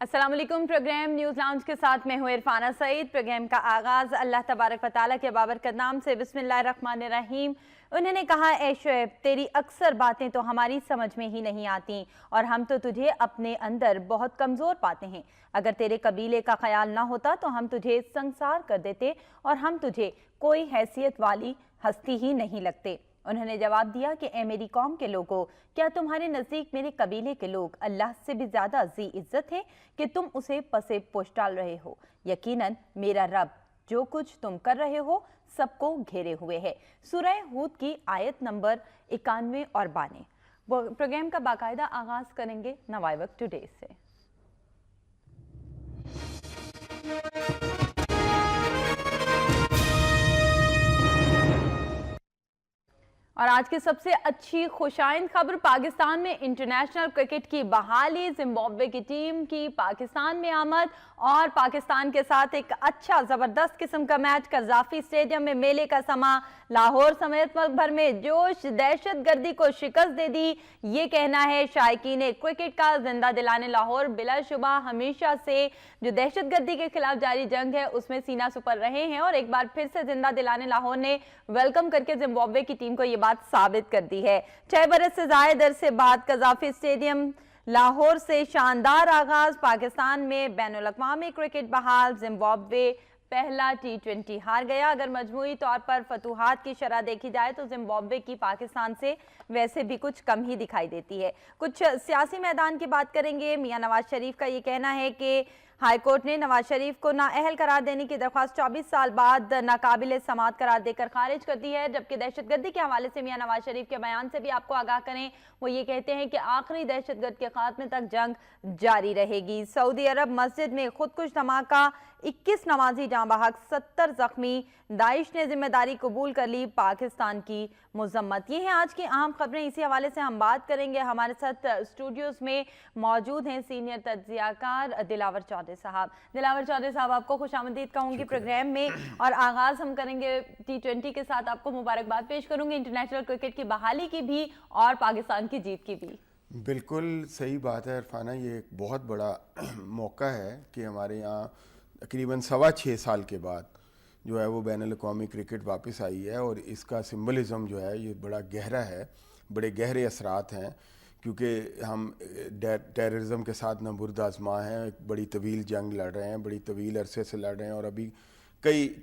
السلام علیکم. Programme news lounge کے ساتھ میں ہوں عرفانہ سعید. پروگرام کا آغاز اللہ تبارک و تعالیٰ کے بابرکت نام سے. بسم اللہ الرحمن الرحیم. انہوں نے کہا اے شعیب تیری اکثر باتیں تو ہماری سمجھ میں ہی نہیں آتی اور ہم تو تجھے اپنے اندر بہت کمزور پاتے ہیں. اگر تیرے قبیلے کا خیال نہ ہوتا تو ہم تجھے سنسار کر دیتے اور ہم تجھے کوئی حیثیت والی ہستی ہی نہیں لگتے. انہوں نے جواب دیا کہ اے میری قوم کے لوگوں، کیا تمہارے نزدیک میرے قبیلے کے لوگ اللہ سے بھی زیادہ ذی عزت ہیں کہ تم اسے پسے پوش ڈال رہے ہو؟ یقیناً میرا رب جو کچھ تم کر رہے ہو سب کو گھیرے ہوئے ہے. سورہ ہود کی آیت نمبر 91 اور 92. پروگرام کا باقاعدہ آغاز کریں گے نوائے وقت ٹوڈے سے. اور آج کی سب سے اچھی خوشائند خبر، پاکستان میں انٹرنیشنل کرکٹ کی بحالی. زمبابوے کی ٹیم کی پاکستان میں آمد اور پاکستان کے ساتھ ایک اچھا زبردست قسم کا میچ. قذافی اسٹیڈیم میں میلے کا سما. لاہور سمیت ملک بھر میں جوش. دہشت گردی کو شکست دے دی، یہ کہنا ہے شائقین کرکٹ کا. زندہ دلانے لاہور بلا شبہ ہمیشہ سے جو دہشت گردی کے خلاف جاری جنگ ہے اس میں سینہ سپر رہے ہیں اور ایک بار پھر سے زندہ دلانے لاہور نے ویلکم کر کے زمبابوے کی ٹیم کو یہ بات ثابت کر دی ہے. 6 برس سے زائد عرصے بعد قذافی اسٹیڈیم لاہور سے شاندار آغاز. پاکستان میں بین الاقوامی کرکٹ بحال. زمبابوے پہلا T20 ہار گیا. اگر مجموعی طور پر فتوحات کی شرح دیکھی جائے تو زمبابوے کی پاکستان سے ویسے بھی کچھ کم ہی دکھائی دیتی ہے. کچھ سیاسی میدان کی بات کریں گے. میاں نواز شریف کا یہ کہنا ہے کہ ہائی کورٹ نے نواز شریف کو نااہل قرار دینے کی درخواست 24 سال بعد ناقابل سماعت قرار دے کر خارج کر دی ہے. جبکہ دہشت گردی کے حوالے سے میاں نواز شریف کے بیان سے بھی آپ کو آگاہ کریں. وہ یہ کہتے ہیں کہ آخری دہشت گرد کے خاتمے تک جنگ جاری رہے گی. سعودی عرب مسجد میں خودکش دھماکہ، 21 نمازی جاں بحق، 70 زخمی. داعش نے ذمہ داری قبول کر لی، پاکستان کی مذمت. یہ ہیں آج کی اہم خبریں. اسی حوالے سے ہم بات کریں گے. ہمارے ساتھ اسٹوڈیوز میں موجود ہیں سینئر تجزیہ کار دلاور چودھری صاحب. دلاور چودھری صاحب آپ کو خوش آمدید کہوں گی پروگرام میں. اور آغاز ہم کریں گے T20 کے ساتھ. آپ کو مبارکباد پیش کروں گی انٹرنیشنل کرکٹ کی بحالی کی بھی اور پاکستان کی جیت کی بھی. بالکل صحیح بات ہے عرفانہ. یہ ایک بہت بڑا موقع ہے کہ ہمارے یہاں تقریباً 6.25 سال کے بعد جو ہے وہ بین الاقوامی کرکٹ واپس آئی ہے اور اس کا سمبلزم جو ہے یہ بڑا گہرا ہے. بڑے گہرے اثرات ہیں کیونکہ ہم ٹیررزم کے ساتھ نبرد آزما ہیں. ایک بڑی طویل جنگ لڑ رہے ہیں، بڑی طویل عرصے سے لڑ رہے ہیں اور ابھی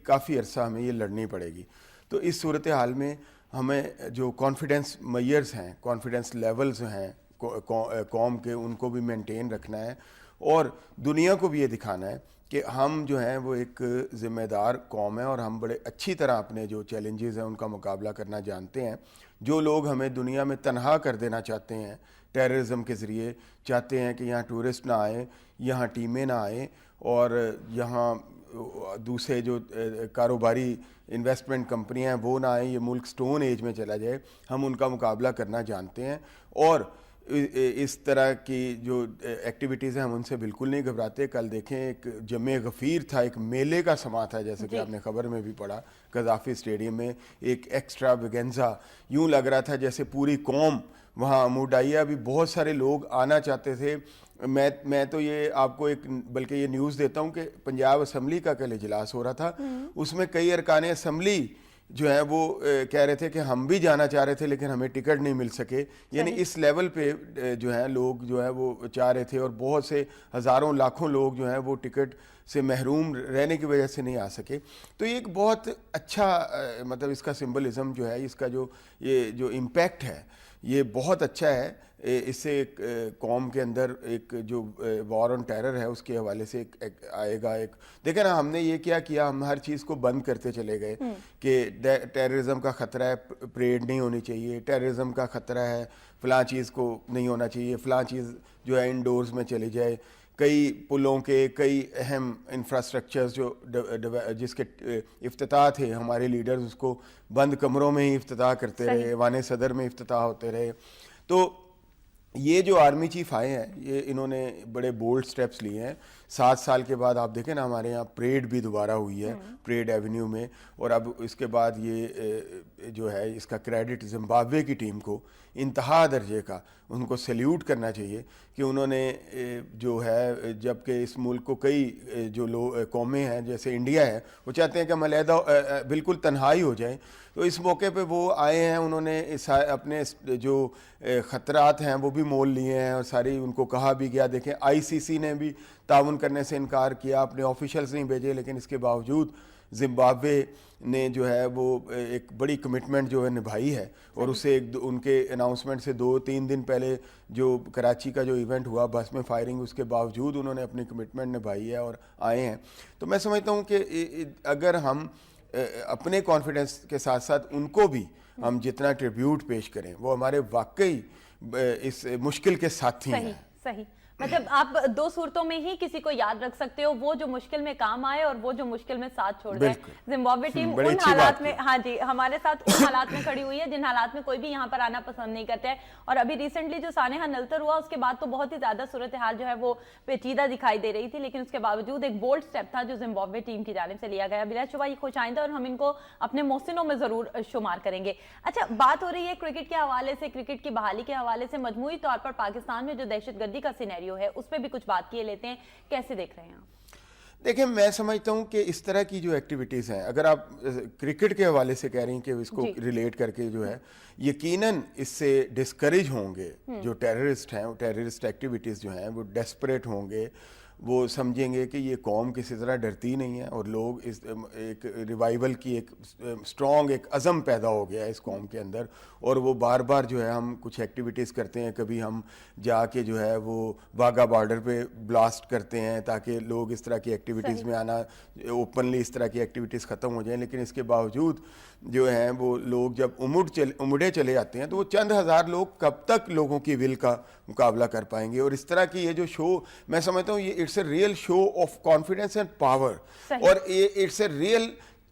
کافی عرصہ ہمیں یہ لڑنی پڑے گی. تو اس صورتحال میں ہمیں جو کانفیڈنس میئرز ہیں، کانفیڈنس لیولز ہیں قوم کے، ان کو بھی مینٹین رکھنا ہے اور دنیا کو بھی یہ دکھانا ہے کہ ہم جو ہیں وہ ایک ذمہ دار قوم ہیں اور ہم بڑے اچھی طرح اپنے جو چیلنجز ہیں ان کا مقابلہ کرنا جانتے ہیں. جو لوگ ہمیں دنیا میں تنہا کر دینا چاہتے ہیں ٹیررزم کے ذریعے، چاہتے ہیں کہ یہاں ٹورسٹ نہ آئیں، یہاں ٹیمیں نہ آئیں اور یہاں دوسرے جو کاروباری انویسٹمنٹ کمپنیاں ہیں وہ نہ آئیں، یہ ملک سٹون ایج میں چلا جائے، ہم ان کا مقابلہ کرنا جانتے ہیں. اور اس طرح کی جو ایکٹیویٹیز ہیں ہم ان سے بالکل نہیں گھبراتے. کل دیکھیں ایک جمع غفیر تھا، ایک میلے کا سما تھا جیسے کہ آپ نے خبر میں بھی پڑھا. قذافی اسٹیڈیم میں ایک ایکسٹرا ویگنزا، یوں لگ رہا تھا جیسے پوری قوم وہاں عمود آئی ہے. ابھی بہت سارے لوگ آنا چاہتے تھے. میں تو یہ آپ کو ایک بلکہ یہ نیوز دیتا ہوں کہ پنجاب اسمبلی کا کل اجلاس ہو رہا تھا، اس میں کئی ارکان اسمبلی جو ہے وہ کہہ رہے تھے کہ ہم بھی جانا چاہ رہے تھے لیکن ہمیں ٹکٹ نہیں مل سکے. یعنی اس لیول پہ جو ہے لوگ جو ہے وہ چاہ رہے تھے اور بہت سے ہزاروں لاکھوں لوگ جو ہیں وہ ٹکٹ سے محروم رہنے کی وجہ سے نہیں آ سکے. تو یہ ایک بہت اچھا مطلب اس کا سمبلزم جو ہے، اس کا یہ جو امپیکٹ ہے یہ بہت اچھا ہے. اس سے ایک قوم کے اندر ایک جو وار آن ٹیرر ہے اس کے حوالے سے آئے گا. ایک دیکھیں نا، ہم نے یہ کیا ہم ہر چیز کو بند کرتے چلے گئے کہ ٹیررزم کا خطرہ ہے، پریڈ نہیں ہونی چاہیے، ٹیررزم کا خطرہ ہے، فلاں چیز کو نہیں ہونا چاہیے، فلاں چیز جو ہے انڈورز میں چلی جائے. کئی پلوں کے، کئی اہم انفراسٹرکچرز جو جس کے افتتاح تھے، ہمارے لیڈرز اس کو بند کمروں میں ہی افتتاح کرتے رہے، ایوان صدر میں افتتاح ہوتے رہے. تو یہ جو آرمی چیف آئے ہیں یہ انہوں نے بڑے بولڈ سٹیپس لیے ہیں. 7 سال کے بعد آپ دیکھیں نا ہمارے یہاں پریڈ بھی دوبارہ ہوئی ہے پریڈ ایونیو میں، اور اب اس کے بعد یہ جو ہے اس کا کریڈٹ زمبابوے کی ٹیم کو انتہا درجے کا ان کو سیلیوٹ کرنا چاہیے کہ انہوں نے جو ہے جبکہ اس ملک کو کئی جو قومیں ہیں جیسے انڈیا ہے وہ چاہتے ہیں کہ ہم علیحدہ بالکل تنہائی ہو جائیں، تو اس موقع پہ وہ آئے ہیں، انہوں نے اپنے جو خطرات ہیں وہ بھی مول لیے ہیں اور ساری ان کو کہا بھی گیا. دیکھیں آئی سی سی نے بھی تعاون کرنے سے انکار کیا، اپنے آفیشلز نہیں بھیجے، لیکن اس کے باوجود زمبابوے نے جو ہے وہ ایک بڑی کمٹمنٹ جو ہے نبھائی ہے، اور اسے ان کے اناؤنسمنٹ سے 2-3 دن پہلے جو کراچی کا جو ایونٹ ہوا بس میں فائرنگ، اس کے باوجود انہوں نے اپنی کمٹمنٹ نبھائی ہے اور آئے ہیں. تو میں سمجھتا ہوں کہ اگر ہم اپنے کانفیڈنس کے ساتھ ساتھ ان کو بھی ہم جتنا ٹریبیوٹ پیش کریں، وہ ہمارے واقعی اس مشکل کے ساتھی ہیں. صحیح. مطلب آپ 2 صورتوں میں ہی کسی کو یاد رکھ سکتے ہو، وہ جو مشکل میں کام آئے اور وہ جو مشکل میں ساتھ چھوڑ جائے. زمبابوے ٹیم ان حالات میں، ہاں جی، ہمارے ساتھ ان حالات میں کھڑی ہوئی ہے جن حالات میں کوئی بھی یہاں پر آنا پسند نہیں کرتا ہے. اور ابھی ریسنٹلی جو سانحہ نلتر ہوا اس کے بعد تو بہت ہی زیادہ صورتحال جو ہے وہ پیچیدہ دکھائی دے رہی تھی، لیکن اس کے باوجود ایک بولڈ سٹیپ تھا جو زمبابوے ٹیم کی جانب سے لیا گیا. بلا شبہ یہ خوش آئندہ اور ہم ان کو اپنے محسنوں میں ضرور شمار کریں گے. اچھا، بات ہو رہی ہے کرکٹ کے حوالے سے، کرکٹ کی بحالی کے حوالے سے. مجموعی طور پر پاکستان میں جو دہشت گردی کا سینیریو ہے اس پہ بھی کچھ بات کیے لیتے ہیں، کیسے دیکھ رہے ہیں آپ؟ دیکھیں، میں سمجھتا ہوں کہ اس طرح کی جو ایکٹیویٹیز ہیں، اگر آپ کرکٹ کے حوالے سے کہہ رہی ہیں کہ اس کو ریلیٹ کر کے جو ہے، یقیناً اس سے ڈسکریج ہوں گے جو ٹیررسٹ ہیں، ٹیررسٹ ایکٹیویٹیز جو ہیں وہ ڈیسپریٹ ہوں گے، وہ سمجھیں گے کہ یہ قوم کسی طرح ڈرتی نہیں ہے، اور لوگ اس ایک ریوائول کی ایک اسٹرانگ ایک عزم پیدا ہو گیا ہے اس قوم کے اندر، اور وہ بار بار جو ہے ہم کچھ ایکٹیویٹیز کرتے ہیں. کبھی ہم جا کے جو ہے وہ واگا بارڈر پہ بلاسٹ کرتے ہیں تاکہ لوگ اس طرح کی ایکٹیویٹیز میں آنا، اوپنلی اس طرح کی ایکٹیویٹیز ختم ہو جائیں. لیکن اس کے باوجود جو ہیں وہ لوگ جب امڑے چلے آتے ہیں تو وہ چند ہزار لوگ کب تک لوگوں کی ول کا مقابلہ کر پائیں گے. اور اس طرح کی یہ جو شو، میں سمجھتا ہوں یہ it's a real show of confidence and power, اور اٹس اے ریئل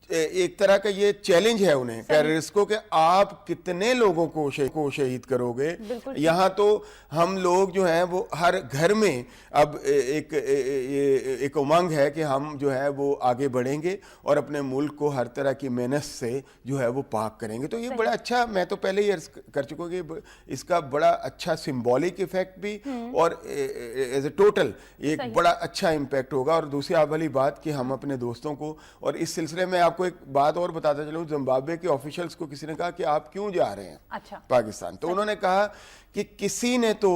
ایک طرح کا یہ چیلنج ہے انہیں ٹیررسٹ کو کہ آپ کتنے لوگوں کو شہید کرو گے. یہاں تو ہم لوگ جو ہیں وہ ہر گھر میں اب ایک امنگ ہے کہ ہم جو ہے وہ آگے بڑھیں گے اور اپنے ملک کو ہر طرح کی مینس سے جو ہے وہ پاک کریں گے. تو یہ بڑا اچھا، میں تو پہلے ہی عرض کر چکا کہ اس کا بڑا اچھا سمبولک ایفیکٹ بھی اور ایز اے ٹوٹل ایک بڑا اچھا امپیکٹ ہوگا. اور دوسری آپ والی بات کہ ہم اپنے دوستوں کو، اور اس سلسلے میں آپ کو ایک بات اور بتاتا چلوں، زمبابوے کے آفیشلز کو کسی نے کہا کہ آپ کیوں جا رہے ہیں پاکستان، تو انہوں نے کہا کہ کسی نے تو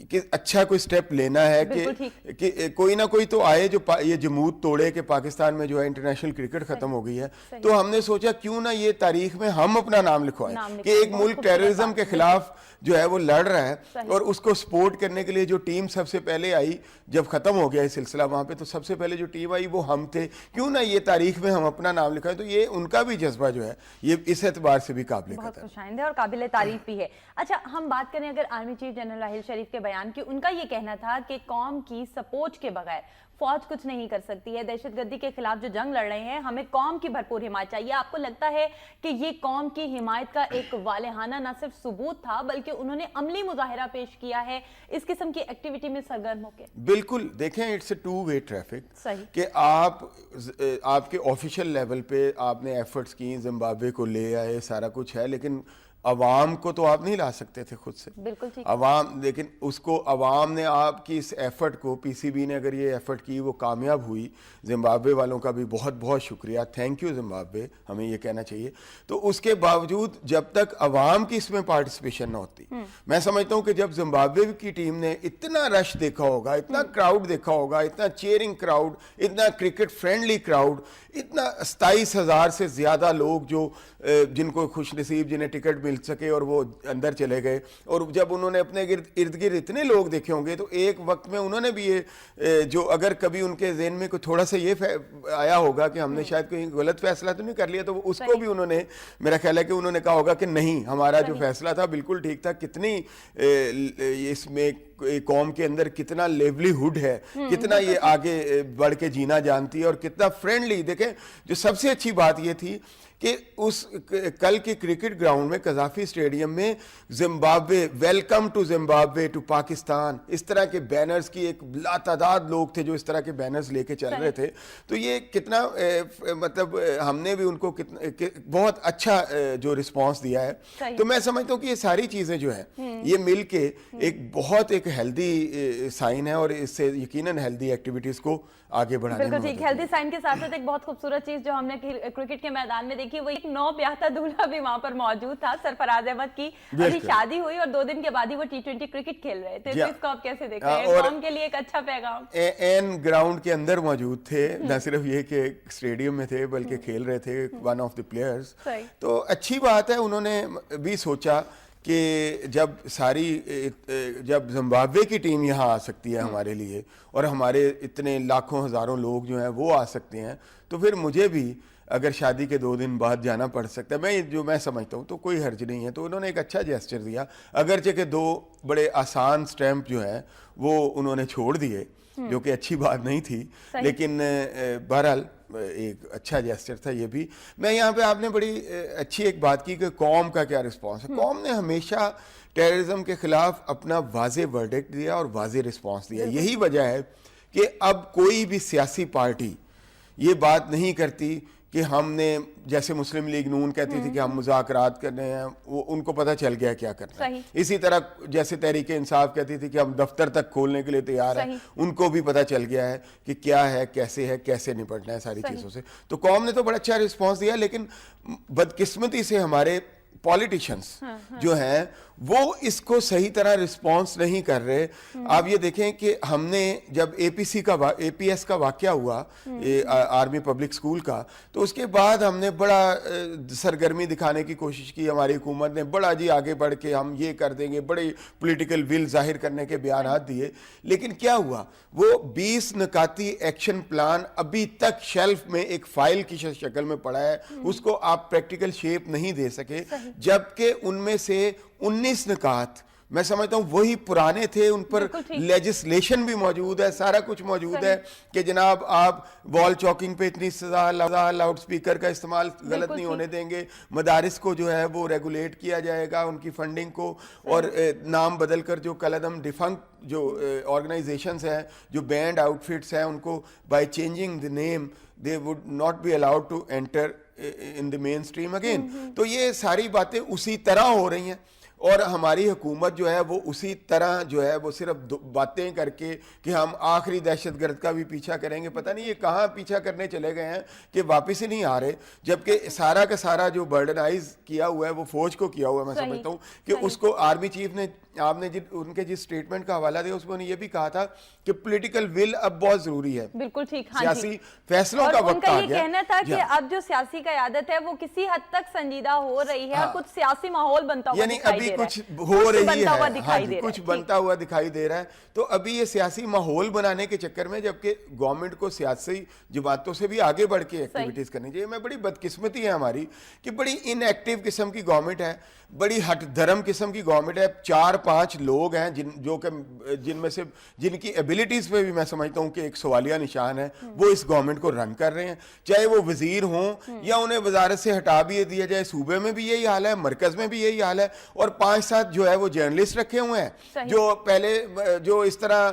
کہ اچھا کوئی سٹیپ لینا ہے کہ کوئی نہ کوئی تو آئے جو یہ جمود توڑے کہ پاکستان میں جو ہے انٹرنیشنل کرکٹ ختم ہو گئی ہے. تو ہم نے سوچا کیوں نہ یہ تاریخ میں ہم اپنا نام لکھوائیں کہ ایک ملک ٹیررزم کے خلاف جو ہے وہ لڑ رہا ہے، اور اس کو سپورٹ کرنے کے لیے جو ٹیم سب سے پہلے آئی جب ختم ہو گیا یہ سلسلہ وہاں پہ، تو سب سے پہلے جو ٹیم آئی وہ ہم تھے. کیوں نہ یہ تاریخ میں ہم اپنا نام لکھائیں. تو یہ ان کا بھی جذبہ جو ہے یہ اس اعتبار سے بھی قابل قدر، بہت خوشائند ہے اور قابل تعریف بھی ہے. اچھا، ہم بات کریں اگر army chief general Raheel Sharif کے بیان کی، ان کا یہ کہنا تھا کہ قوم کی سپورٹ کے بغیر فوج کچھ نہیں کر سکتی ہے. دہشت گردی کے خلاف جو جنگ لڑ رہے ہیں، ہمیں قوم کی بھرپور حمایت چاہیے. آپ کو لگتا ہے کہ یہ قوم کی حمایت کا ایک والہانہ نہ صرف ثبوت تھا بلکہ انہوں نے عملی مظاہرہ پیش کیا ہے اس قسم کی ایکٹیویٹی میں سرگرم ہو کے؟ بالکل. دیکھیں، اٹس اے 2-way ٹریفک کہ آپ کے آفیشل لیول پہ آپ نے ایفرٹس کی، زمبابوے کو لے آئے، سارا کچھ ہے، لیکن عوام کو تو آپ نہیں لا سکتے تھے خود سے. بالکل ٹھیک. عوام، لیکن اس کو عوام نے آپ کی اس ایفرٹ کو، پی سی بی نے اگر یہ ایفرٹ کی وہ کامیاب ہوئی. زمبابوے والوں کا بھی بہت بہت شکریہ، تھینک یو زمبابوے، ہمیں یہ کہنا چاہیے. تو اس کے باوجود جب تک عوام کی اس میں پارٹیسپیشن نہ ہوتی، میں سمجھتا ہوں کہ جب زمبابوے کی ٹیم نے اتنا رش دیکھا ہوگا، اتنا کراؤڈ دیکھا ہوگا، اتنا چیئرنگ کراؤڈ، اتنا کرکٹ فرینڈلی کراؤڈ، اتنا 27,000 سے زیادہ لوگ جو جن کو خوش نصیب جنہیں ٹکٹ مل سکے اور وہ اندر چلے گئے، اور جب انہوں نے اپنے ارد گرد اتنے لوگ دیکھے ہوں گے تو ایک وقت میں انہوں نے بھی یہ جو اگر کبھی ان کے ذہن میں کوئی تھوڑا سا یہ آیا ہوگا کہ ہم نے شاید کوئی غلط فیصلہ تو نہیں کر لیا، تو اس کو بھی انہوں نے، میرا خیال ہے کہ انہوں نے کہا ہوگا کہ نہیں، ہمارا جو فیصلہ تھا بالکل ٹھیک تھا. کتنی اس میں قوم کے اندر کتنا لیولی ہوڈ ہے، کتنا یہ آگے بڑھ کے جینا جانتی ہے اور کتنا فرینڈلی. دیکھیں، جو سب سے اچھی بات یہ تھی کہ اس کل کے کرکٹ گراؤنڈ میں قذافی اسٹیڈیم میں Zimbabwe welcome to Zimbabwe to Pakistan اس طرح کے بینرز کی ایک لاتعداد لوگ تھے جو اس طرح کے بینرز لے کے چل رہے تھے. تو یہ کتنا مطلب ہم نے بھی ان کو بہت اچھا جو رسپانس دیا ہے. تو میں سمجھتا ہوں کہ یہ ساری چیزیں جو ہیں یہ مل کے ایک ہیلدی سائن ہے اور اس سے یقیناً ہیلدی ایکٹیویٹیز کو آگے بڑھانے میں بالکل ٹھیک. ہیلدی سائن کے ساتھ ساتھ ایک بہت خوبصورت چیز جو ہم نے کرکٹ کے میدان میں دیکھی وہ ایک نو بیاہتا دولہا بھی وہاں پر موجود تھا. سرفراز احمد کی ابھی شادی ہوئی اور 2 دن کے بعد ہی وہ T20 کرکٹ کھیل رہے تھے. تو اس کو آپ کیسے دیکھ رہے ہیں؟ قوم کے لیے ایک اچھا پیغام. این گراؤنڈ کے اندر موجود تھے, نہ صرف یہ کہ اسٹیڈیم میں تھے بلکہ کھیل رہے تھے, ون آف دی پلیئرز. تو اچھی بات ہے, انہوں نے بھی سوچا کہ جب زمبابوے کی ٹیم یہاں آ سکتی ہے ہمارے لیے اور ہمارے اتنے لاکھوں ہزاروں لوگ جو ہیں وہ آ سکتے ہیں, تو پھر مجھے بھی اگر شادی کے 2 دن بعد جانا پڑ سکتا ہے, میں سمجھتا ہوں تو کوئی حرج نہیں ہے. تو انہوں نے ایک اچھا جیسچر دیا, اگرچہ کہ 2 بڑے آسان سٹیمپ جو ہیں وہ انہوں نے چھوڑ دیے جو کہ اچھی بات نہیں تھی, لیکن بہرحال ایک اچھا جیسچر تھا یہ بھی. میں یہاں پہ آپ نے بڑی اچھی ایک بات کی کہ قوم کا کیا رسپانس ہے. قوم نے ہمیشہ ٹیررزم کے خلاف اپنا واضح ورڈکٹ دیا اور واضح رسپانس دیا. یہی وجہ ہے کہ اب کوئی بھی سیاسی پارٹی یہ بات نہیں کرتی کہ ہم نے, جیسے مسلم لیگ نون کہتی تھی کہ ہم مذاکرات کرنے ہیں, وہ ان کو پتہ چل گیا کیا کرنا ہے. اسی طرح جیسے تحریک انصاف کہتی تھی کہ ہم دفتر تک کھولنے کے لیے تیار ہیں, ان کو بھی پتہ چل گیا ہے کہ کیا ہے, کیسے نپٹنا ہے ساری چیزوں سے. تو قوم نے تو بڑا اچھا رسپانس دیا, لیکن بدقسمتی سے ہمارے پولیٹیشنز جو ہیں وہ اس کو صحیح طرح رسپانس نہیں کر رہے. آپ یہ دیکھیں کہ ہم نے جب اے پی ایس کا واقعہ ہوا آرمی پبلک اسکول کا, تو اس کے بعد ہم نے بڑا سرگرمی دکھانے کی کوشش کی. ہماری حکومت نے بڑا آگے بڑھ کے ہم یہ کر دیں گے, بڑے پولیٹیکل ول ظاہر کرنے کے بیانات دیے. لیکن کیا ہوا, وہ 20 نکاتی ایکشن پلان ابھی تک شیلف میں ایک فائل کی شکل میں پڑا ہے, اس کو آپ پریکٹیکل شیپ نہیں دے سکے. جبکہ ان میں سے 19 نکات میں سمجھتا ہوں وہی پرانے تھے, ان پر لیجسلیشن بھی موجود ہے, سارا کچھ موجود ہے کہ جناب آپ وال چاکنگ پہ اتنی سزا, لاؤڈ سپیکر کا استعمال غلط نہیں ہونے دیں گے, مدارس کو جو ہے وہ ریگولیٹ کیا جائے گا, ان کی فنڈنگ کو, اور نام بدل کر جو کلعدم ڈیفنکٹ جو آرگنائزیشنز ہیں, جو بینڈ آؤٹ فٹس ہیں, ان کو by changing the name they would not be allowed to enter in the mainstream again. تو یہ ساری باتیں اسی طرح ہو رہی ہیں, اور ہماری حکومت جو ہے وہ اسی طرح جو ہے وہ صرف باتیں کر کے کہ ہم آخری دہشت گرد کا بھی پیچھا کریں گے, پتہ نہیں یہ کہاں پیچھا کرنے چلے گئے ہیں کہ واپس ہی نہیں آ رہے. جبکہ سارا کا سارا جو برڈنائز کیا ہوا ہے وہ فوج کو کیا ہوا ہے. میں سمجھتا ہوں کہ اس کو آرمی چیف نے, آپ نے ان کے جس اسٹیٹمنٹ کا حوالہ دیا اس میں یہ بھی کہا تھا کہ پولیٹیکل ول اب بہت ضروری ہے. بالکل ٹھیک, سیاسی فیصلوں کا وقت آ گیا. یہ کہنا تھا کہ اب جو سیاسی قیادت ہے وہ کسی حد تک سنجیدہ ہو رہی ہے, کچھ سیاسی ماحول بنتا ہوا دکھائی دے رہا ہے, یعنی ابھی کچھ ہو رہی ہے, کچھ بنتا ہوا دکھائی دے رہا ہے. تو ابھی یہ سیاسی ماحول بنانے کے چکر میں, جبکہ گورنمنٹ کو سیاسی جماعتوں سے بھی آگے بڑھ کے ایکٹیویٹیز کرنی چاہیے. میں بڑی بدقسمتی ہے ہماری کہ بڑی ان ایکٹیو قسم کی گورنمنٹ ہے, بڑی ہٹ دھرم قسم کی گورنمنٹ ہے. 4-5 لوگ ہیں جن میں سے جن کی ایبلٹیز پہ بھی میں سمجھتا ہوں کہ ایک سوالیہ نشان ہے, وہ اس گورنمنٹ کو رن کر رہے ہیں, چاہے وہ وزیر ہوں یا انہیں وزارت سے ہٹا بھی دیا جائے. صوبے میں بھی یہی حال ہے, مرکز میں بھی یہی حال ہے, اور 5-7 جو ہے وہ جرنلسٹ رکھے ہوئے ہیں جو پہلے جو اس طرح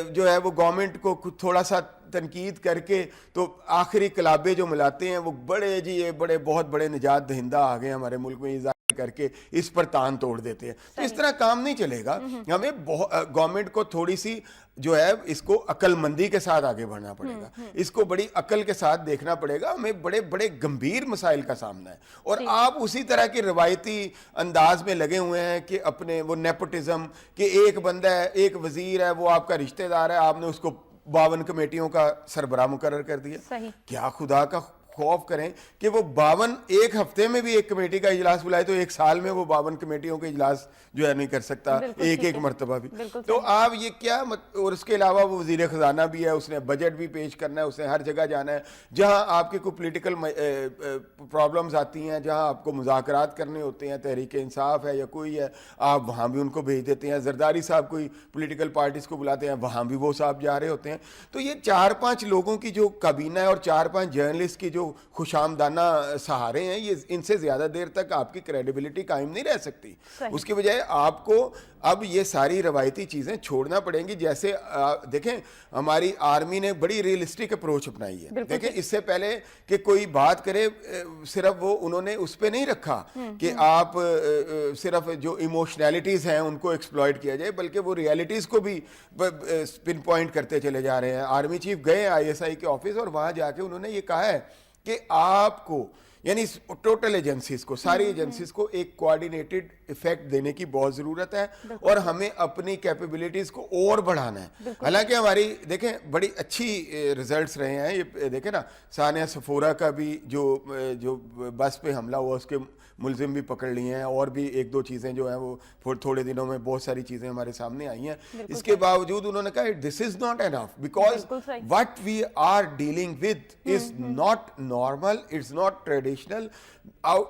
جو ہے وہ گورنمنٹ کو تھوڑا سا تنقید کر کے تو آخری کلابے جو ملاتے ہیں وہ بڑے بہت بڑے نجات دہندہ آ گئے ہمارے ملک میں کر کے اس پر تان توڑ دیتے ہیں. تو اس طرح کام نہیں چلے گا. ہمیں گورنمنٹ کو تھوڑی سی جو ہے اس کو عقل مندی کے ساتھ آگے بڑھنا پڑے گا, اس کو بڑی عقل کے ساتھ دیکھنا پڑے گا. ہمیں بڑے بڑے گمبھیر مسائل کا سامنا ہے, اور آپ اسی طرح کے روایتی انداز میں لگے ہوئے ہیں کہ اپنے وہ نیپوٹزم کہ ایک بندہ ہے, ایک وزیر ہے, وہ آپ کا رشتہ دار ہے, آپ نے اس کو 52 کمیٹیوں کا سربراہ مقرر کر دیا. کیا خدا کا خوف کریں کہ وہ 52 ایک ہفتے میں بھی ایک کمیٹی کا اجلاس بلائے تو ایک سال میں وہ 52 کمیٹیوں کے اجلاس جو ہے نہیں کر سکتا ایک مرتبہ بھی. تو آپ یہ کیا, اور اس کے علاوہ وہ وزیر خزانہ بھی ہے, اس نے بجٹ بھی پیش کرنا ہے, اس نے ہر جگہ جانا ہے. جہاں آپ کے کوئی پولیٹیکل پرابلمز آتی ہیں, جہاں آپ کو مذاکرات کرنے ہوتے ہیں, تحریک انصاف ہے یا کوئی ہے, آپ وہاں بھی ان کو بھیج دیتے ہیں. زرداری صاحب کوئی پولیٹیکل پارٹیز کو بلاتے ہیں, وہاں بھی وہ صاحب جا رہے ہوتے ہیں. تو یہ 4-5 لوگوں کی جو کابینہ ہے اور 4-5 جرنلسٹ کی جو جو خوشامدانہ سہارے ہیں یہ ان سے زیادہ دیر تک آپ کی کریڈیبلٹی قائم نہیں رہ سکتی. اس کی بجائے آپ کو اب یہ ساری روایتی چیزیں چھوڑنا پڑیں گی. جیسے دیکھیں ہماری آرمی نے بڑی ریئلسٹک اپروچ اپنائی ہے. دیکھیں اس سے پہلے کہ کوئی بات کرے صرف وہ انہوں نے اس پہ نہیں رکھا کہ آپ صرف جو ایموشنالٹیز ہیں ان کو ایکسپلائٹ کیا جائے, بلکہ وہ ریئلٹیز کو بھی پن پوائنٹ کرتے چلے جا رہے ہیں. آرمی چیف گئے ISI کے آفس اور وہاں جا کے انہوں نے یہ کہا ہے کہ آپ کو یعنی ٹوٹل ایجنسیز کو, ساری ایجنسیز کو ایک کوآرڈینیٹڈ ایفیکٹ دینے کی بہت ضرورت ہے اور ہمیں اپنی کیپیبلٹیز کو اور بڑھانا ہے. حالانکہ ہماری دیکھیں بڑی اچھی ریزلٹس رہے ہیں. یہ دیکھیں نا ثانیہ صفورہ کا بھی جو بس پہ حملہ ہوا اس کے ملزم بھی پکڑ لیے ہیں, اور بھی ایک دو چیزیں جو ہیں وہ تھوڑے دنوں میں بہت ساری چیزیں ہمارے سامنے آئی ہیں. اس کے باوجود انہوں نے کہا this is not enough because what we are dealing with is not normal, it's not traditional.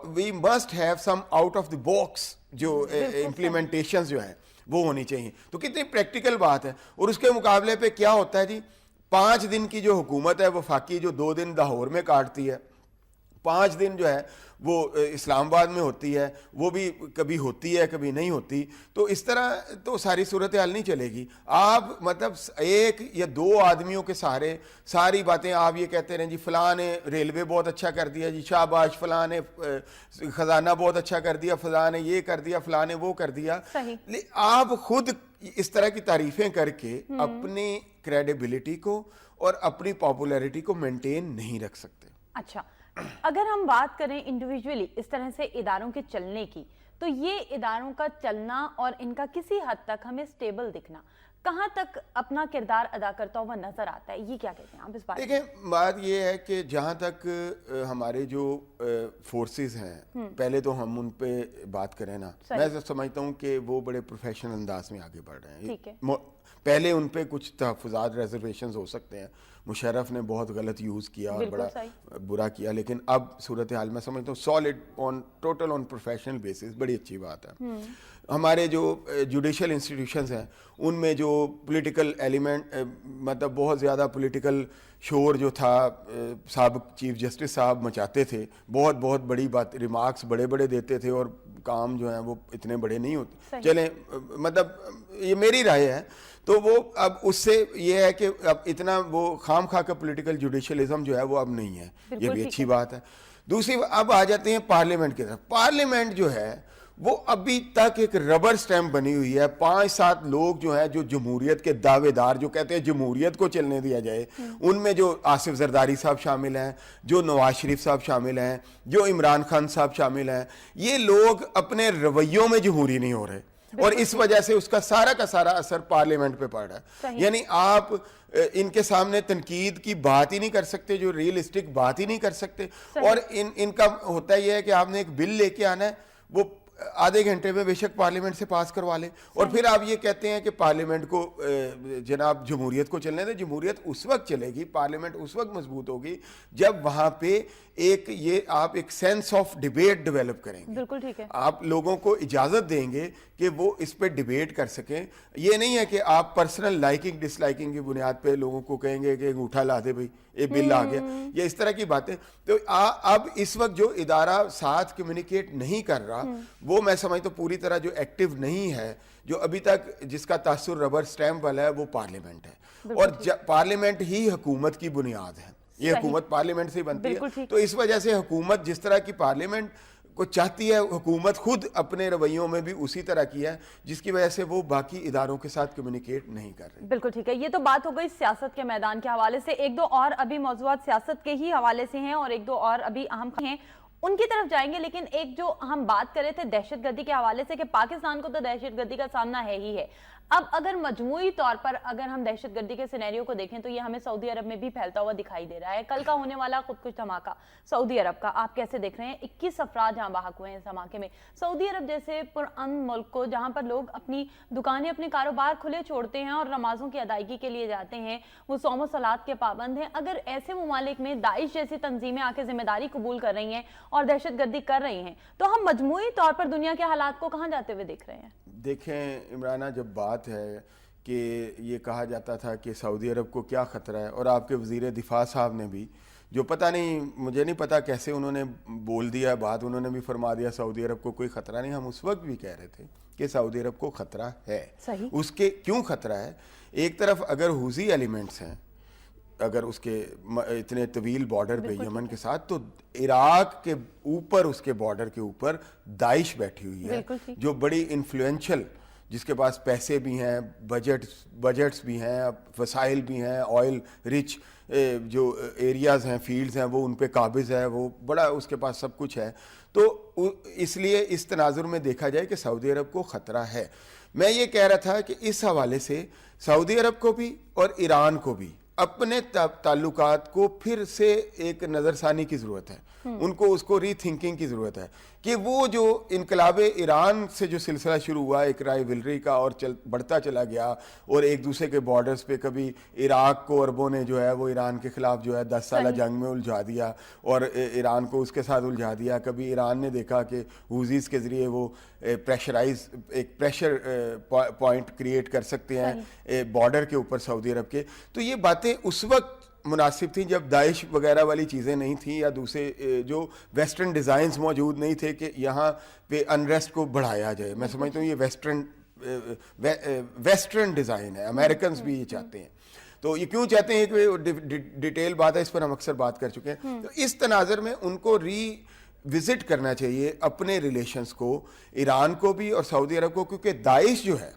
We must have some out of the box جو امپلیمنٹیشنز جو ہیں وہ ہونی چاہیے. تو کتنی پریکٹیکل بات ہے. اور اس کے مقابلے پہ کیا ہوتا ہے جی, 5 دن کی جو حکومت ہے وفاقی جو 2 دن لاہور میں کاٹتی ہے, 5 دن جو ہے وہ اسلام آباد میں ہوتی ہے, وہ بھی کبھی ہوتی ہے کبھی نہیں ہوتی. تو اس طرح تو ساری صورتحال نہیں چلے گی. آپ مطلب ایک یا 2 آدمیوں کے سہارے ساری باتیں آپ یہ کہتے رہیں جی فلاں نے ریلوے بہت اچھا کر دیا, جی شاباش, فلاں نے خزانہ بہت اچھا کر دیا, فلاں نے یہ کر دیا, فلاں نے وہ کر دیا. آپ خود اس طرح کی تعریفیں کر کے اپنی کریڈیبلٹی کو اور اپنی پاپولیرٹی کو مینٹین نہیں رکھ سکتے. اچھا, اگر ہم بات کریں انڈیویجولی اس طرح سے اداروں کے چلنے کی, تو یہ اداروں کا چلنا اور ان کا کسی حد تک ہمیں سٹیبل دکھنا کہاں تک اپنا کردار ادا کرتا ہوا نظر آتا ہے, یہ کیا کہتے ہیں آپ اس بات میں؟ دیکھیں بات یہ ہے کہ جہاں تک ہمارے جو فورسز ہیں, پہلے تو ہم ان پہ بات کریں نا, میں سمجھتا ہوں کہ وہ بڑے پروفیشنل انداز میں آگے بڑھ رہے ہیں. پہلے ان پہ کچھ تحفظات ریزرویشنز ہو سکتے ہیں, مشرف نے بہت غلط یوز کیا اور بڑا برا کیا, لیکن اب صورتحال میں سمجھتا ہوں سالڈ ٹوٹل آن پروفیشنل بیسس بڑی اچھی بات ہے. ہمارے جو جوڈیشل انسٹیٹیوشنز ہیں ان میں جو پولیٹیکل ایلیمنٹ مطلب بہت زیادہ پولیٹیکل شور جو تھا سابق چیف جسٹس صاحب مچاتے تھے, بہت بڑی بات ریمارکس بڑے دیتے تھے اور کام جو ہیں وہ اتنے بڑے نہیں ہوتے. چلیں مطلب یہ میری رائے ہے. تو وہ اب اس سے یہ ہے کہ اب اتنا وہ خام خواہ کا پولیٹیکل جوڈیشلزم جو ہے وہ اب نہیں ہے, یہ بھی اچھی بات ہے. دوسری اب آ جاتے ہیں پارلیمنٹ کی طرف. پارلیمنٹ جو ہے وہ ابھی تک ایک ربر سٹیمپ بنی ہوئی ہے. 5-7 لوگ جو ہیں جو جمہوریت کے دعوے دار جو کہتے ہیں جمہوریت کو چلنے دیا جائے, ان میں جو آصف زرداری صاحب شامل ہیں, جو نواز شریف صاحب شامل ہیں, جو عمران خان صاحب شامل ہیں, یہ لوگ اپنے رویوں میں جمہوری نہیں ہو رہے اور اس وجہ سے اس کا سارا اثر پارلیمنٹ پہ پڑ رہا ہے. یعنی آپ ان کے سامنے تنقید کی بات ہی نہیں کر سکتے, جو ریئلسٹک بات ہی نہیں کر سکتے. اور ان کا ہوتا یہ ہے کہ آپ نے ایک بل لے کے آنا ہے, وہ آدھے گھنٹے میں بے شک پارلیمنٹ سے پاس کروا لیں, اور پھر آپ یہ کہتے ہیں کہ پارلیمنٹ کو جناب جمہوریت کو چلنے دیں. جمہوریت اس وقت چلے گی, پارلیمنٹ اس وقت مضبوط ہوگی جب وہاں پہ آپ ایک سینس آف ڈیبیٹ ڈیولپ کریں گے. بالکل ٹھیک ہے. آپ لوگوں کو اجازت دیں گے کہ وہ اس پہ ڈیبیٹ کر سکیں. یہ نہیں ہے کہ آپ پرسنل لائکنگ ڈس لائکنگ کی بنیاد پہ لوگوں کو کہیں گے کہ انگوٹھا لا دے بھائی یہ بل آ گیا, یا اس طرح کی باتیں. تو اب اس وقت جو ادارہ ساتھ کمیونیکیٹ نہیں کر رہا وہ میں سمجھتا ہوں پوری طرح جو ایکٹیو نہیں ہے, جو ابھی تک جس کا تاثر ربر سٹیمپ والا ہے وہ پارلیمنٹ ہے. اور پارلیمنٹ ہی حکومت کی بنیاد ہے, یہ حکومت پارلیمنٹ سے ہی بنتی ہے. تو اس وجہ سے حکومت جس طرح کی پارلیمنٹ کو چاہتی ہے, حکومت خود اپنے رویوں میں بھی اسی طرح کی ہے, جس کی وجہ سے وہ باقی اداروں کے ساتھ کمیونیکیٹ نہیں کر رہے. بالکل ٹھیک ہے. یہ تو بات ہو گئی سیاست کے میدان کے حوالے سے. 1-2 اور ابھی موضوعات سیاست کے ہی حوالے سے ہیں اور 1-2 اور ابھی اہم ہیں, ان کی طرف جائیں گے. لیکن ایک جو ہم بات کر رہے تھے دہشت گردی کے حوالے سے کہ پاکستان کو تو دہشت گردی کا سامنا ہے ہی ہے. اب اگر مجموعی طور پر اگر ہم دہشت گردی کے سینیریو کو دیکھیں تو یہ ہمیں سعودی عرب میں بھی پھیلتا ہوا دکھائی دے رہا ہے. کل کا ہونے والا خودکش دھماکہ سعودی عرب کا آپ کیسے دیکھ رہے ہیں؟ 21 افراد جہاں بحق ہوئے ہیں اس دھماکے میں. سعودی عرب جیسے پرامن ملک کو جہاں پر لوگ اپنی دکانیں اپنے کاروبار کھلے چھوڑتے ہیں اور نمازوں کی ادائیگی کے لیے جاتے ہیں, وہ صوم و صلات کے پابند ہیں, اگر ایسے ممالک میں داعش جیسی تنظیمیں آ کے ذمہ داری قبول کر رہی ہیں اور دہشت گردی کر رہی ہیں, تو ہم مجموعی طور پر دنیا کے حالات کو کہاں جاتے ہوئے دیکھ رہے ہیں؟ دیکھیں عمرانہ, جب بات ہے کہ یہ کہا جاتا تھا کہ سعودی عرب کو کیا خطرہ ہے, اور آپ کے وزیر دفاع صاحب نے بھی جو پتہ نہیں, مجھے نہیں پتا کیسے انہوں نے بول دیا بات, انہوں نے بھی فرما دیا سعودی عرب کو کوئی خطرہ نہیں. ہم اس وقت بھی کہہ رہے تھے کہ سعودی عرب کو خطرہ ہے. اس کے کیوں خطرہ ہے؟ ایک طرف اگر حوثی ایلیمنٹس ہیں, اگر اس کے اتنے طویل بارڈر پہ یمن کے ساتھ, تو عراق کے اوپر, اس کے بارڈر کے اوپر داعش بیٹھی ہوئی ہے جو بڑی انفلوئنشل, جس کے پاس پیسے بھی ہیں, بجٹس بھی ہیں, وسائل بھی ہیں, آئل رچ جو ایریاز ہیں, فیلڈز ہیں, وہ ان پہ قابض ہے, وہ بڑا اس کے پاس سب کچھ ہے. تو اس لیے اس تناظر میں دیکھا جائے کہ سعودی عرب کو خطرہ ہے. میں یہ کہہ رہا تھا کہ اس حوالے سے سعودی عرب کو بھی اور ایران کو بھی اپنے تعلقات کو پھر سے ایک نظر ثانی کی ضرورت ہے. ان کو اس کو ری تھنکنگ کی ضرورت ہے کہ وہ جو انقلاب ایران سے جو سلسلہ شروع ہوا ایک رائیولری کا, اور بڑھتا چلا گیا, اور ایک دوسرے کے بارڈرز پہ کبھی عراق کو عربوں نے جو ہے وہ ایران کے خلاف جو ہے 10 سالہ جنگ میں الجھا دیا اور ایران کو اس کے ساتھ الجھا دیا. کبھی ایران نے دیکھا کہ حوثیز کے ذریعے وہ ایک پریشر پوائنٹ کریٹ کر سکتے ہیں بارڈر کے اوپر سعودی عرب کے. تو یہ باتیں اس وقت مناسب تھیں جب داعش وغیرہ والی چیزیں نہیں تھیں, یا دوسرے جو ویسٹرن ڈیزائنز موجود نہیں تھے کہ یہاں پہ انریسٹ کو بڑھایا جائے. میں سمجھتا ہوں یہ ویسٹرن ڈیزائن ہے, امریکنز بھی یہ چاہتے ہیں. تو یہ کیوں چاہتے ہیں کہ ڈیٹیل بات ہے, اس پر ہم اکثر بات کر چکے ہیں. تو اس تناظر میں ان کو وزٹ کرنا چاہیے اپنے ریلیشنز کو, ایران کو بھی اور سعودی عرب کو, کیونکہ داعش جو ہے,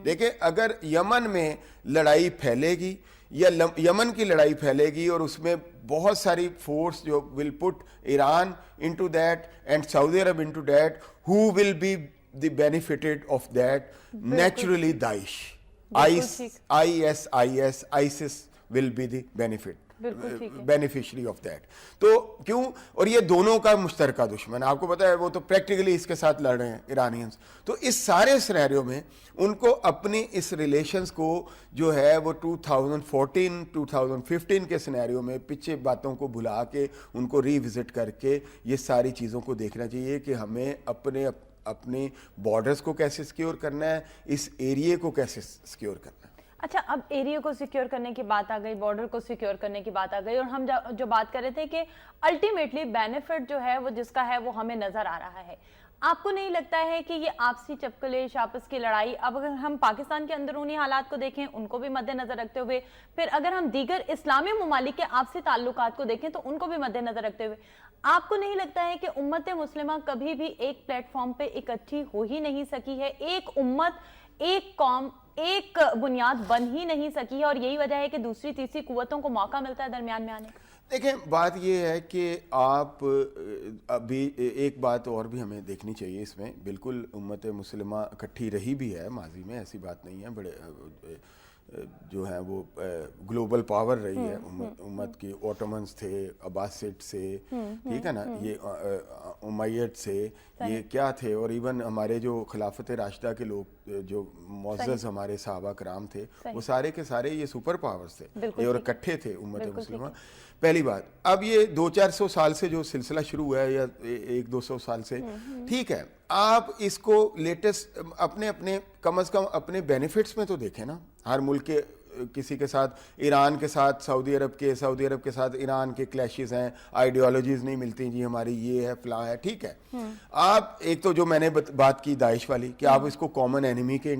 دیکھیں اگر یمن میں لڑائی پھیلے گی یا یمن کی لڑائی پھیلے گی اور اس میں بہت ساری فورس جو will put Iran into that and Saudi Arab into that, who will be the benefited of that? Naturally Daesh, ISIS will be the beneficiary of that. تو کیوں؟ اور یہ دونوں کا مشترکہ دشمن, آپ کو پتا ہے وہ تو پریکٹیکلی اس کے ساتھ لڑ رہے ہیں ایرانینز. تو اس سارے سینیریو میں ان کو اپنی اس ریلیشنز کو جو ہے وہ 2014-2015 کے سینیریو میں پیچھے باتوں کو بھلا کے ان کو ری وزٹ کر کے یہ ساری چیزوں کو دیکھنا چاہیے کہ ہمیں اپنے بارڈرز کو کیسے سیکیور کرنا ہے, اس ایریے کو کیسے سیکیور کرنا ہے. اچھا, اب ایریا کو سیکیور کرنے کی بات آ گئی, بارڈر کو سیکیور کرنے کی بات آ گئی, اور ہم جو بات کر رہے تھے کہ الٹیمیٹلی بینیفٹ جو ہے وہ جس کا ہے وہ ہمیں نظر آ رہا ہے. آپ کو نہیں لگتا ہے کہ یہ آپسی چپکلیش, آپس کی لڑائی, اب اگر ہم پاکستان کے اندرونی حالات کو دیکھیں ان کو بھی مد نظر رکھتے ہوئے, پھر اگر ہم دیگر اسلامی ممالک کے آپسی تعلقات کو دیکھیں تو ان کو بھی مد نظر رکھتے ہوئے, آپ کو نہیں لگتا ہے کہ امت مسلمہ کبھی بھی ایک پلیٹ فارم پہ اکٹھی ہو ہی نہیں سکی ہے, ایک امت, ایک قوم, ایک بنیاد بن ہی نہیں سکی ہے, اور یہی وجہ ہے کہ دوسری تیسری قوتوں کو موقع ملتا ہے درمیان میں آنے کا؟ دیکھیں بات یہ ہے کہ آپ ابھی ایک بات اور بھی ہمیں دیکھنی چاہیے اس میں. بالکل امت مسلمہ اکٹھی رہی بھی ہے ماضی میں, ایسی بات نہیں ہے. بڑے جو ہیں وہ گلوبل پاور رہی ہے امت کی. اوٹومنز تھے, عباسڈ سے, ٹھیک ہے نا, یہ امید سے, یہ کیا تھے, اور ایون ہمارے جو خلافت راشدہ کے لوگ جو معزز ہمارے صحابہ کرام تھے, وہ سارے کے سارے یہ سپر پاورز تھے اور اکٹھے تھے امت مسلمہ. پہلی بات. اب یہ 200-400 سال سے جو سلسلہ شروع ہوا ہے, یا 100-200 سال سے, ٹھیک ہے, آپ اس کو لیٹسٹ اپنے کم از کم اپنے بینیفٹس میں تو دیکھیں نا. ہر ملک کے کسی کے ساتھ, ایران کے ساتھ سعودی عرب کے ساتھ ایران کے کلیشز ہیں, آئیڈیالوجیز نہیں ملتی, جی ہماری یہ ہے فلاں ہے, ٹھیک ہے. آپ ایک تو جو میں نے بات کی داعش والی, کہ آپ اس کو کامن اینیمی کے